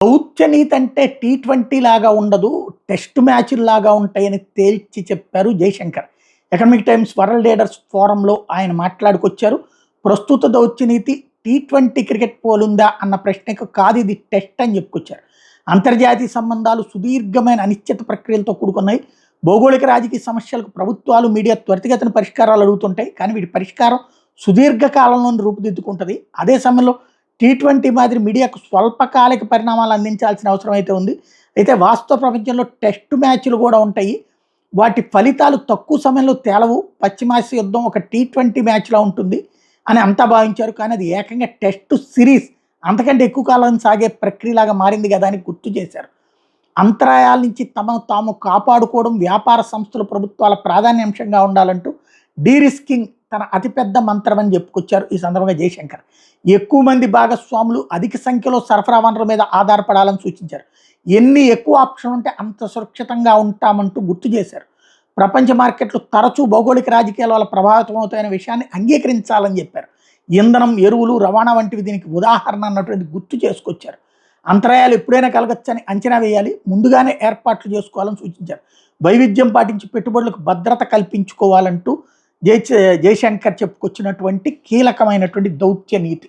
దౌత్య నీతి అంటే టీ20 లాగా ఉండదు. టెస్ట్ మ్యాచ్‌ల్లాగా ఉంటాయని తేల్చి చెప్పారు Jaishankar. Economic Times World Leaders ఫోరంలో ఆయన మాట్లాడుకొచ్చారు. ప్రస్తుత దౌత్య నీతి టీ20 క్రికెట్ పోలుందా అన్న ప్రశ్నకు కాదు ఇది టెస్ట్ అని చెప్పుకొచ్చారు. అంతర్జాతీయ సంబంధాలు సుదీర్ఘమైన అనిశ్చిత ప్రక్రియలతో కూడుకున్నాయి. భౌగోళిక రాజకీయ సమస్యలకు ప్రభుత్వాలు, మీడియా త్వరితగతిన పరిష్కారాలు అడుగుతుంటాయి. కానీ వీటి పరిష్కారం సుదీర్ఘ కాలంలోనే రూపుదిద్దుకుంటది. అదే సమయంలో టీ20 మాదిరి మీడియాకు స్వల్పకాలిక పరిణామాలు అందించాల్సిన అవసరం అయితే ఉంది. అయితే వాస్తవ ప్రపంచంలో టెస్ట్ మ్యాచ్‌లు కూడా ఉంటాయి. వాటి ఫలితాలు తక్కువ సమయంలో తేలవు. పశ్చిమాసియా యుద్ధం ఒక టీ20 మ్యాచ్‌లా ఉంటుంది అని అంతా భావించారు. కానీ అది ఏకంగా టెస్ట్ సిరీస్ అంతకంటే ఎక్కువ కాలం సాగే ప్రక్రియలాగా మారింది కదా అని గుర్తు చేశారు. అంతరాయాల నుంచి తమను తాము కాపాడుకోవడం వ్యాపార సంస్థలు, ప్రభుత్వాల ప్రాధాన్యాంశంగా ఉండాలంటూ డీరిస్కింగ్ తన అతిపెద్ద మంత్రం అని చెప్పుకొచ్చారు ఈ సందర్భంగా జైశంకర్. ఎక్కువ మంది భాగస్వాములు అధిక సంఖ్యలో సరఫరా వనరుల మీద ఆధారపడాలని సూచించారు. ఎన్ని ఎక్కువ ఆప్షన్ ఉంటే అంత సురక్షితంగా ఉంటామంటూ గుర్తు చేశారు. ప్రపంచ మార్కెట్లు తరచూ భౌగోళిక రాజకీయాల వల్ల ప్రభావితం అవుతాయనే విషయాన్ని అంగీకరించాలని చెప్పారు. ఇంధనం, ఎరువులు, రవాణా వంటివి దీనికి ఉదాహరణ అన్నటువంటి గుర్తు చేసుకొచ్చారు. అంతరాయాలు ఎప్పుడైనా కలగచ్చని అంచనా వేయాలి, ముందుగానే ఏర్పాట్లు చేసుకోవాలని సూచించారు. వైవిధ్యం పాటించి పెట్టుబడులకు భద్రత కల్పించుకోవాలంటూ జైశంకర్ చెప్పుకొచ్చినటువంటి కీలకమైనటువంటి దౌత్య నీతి.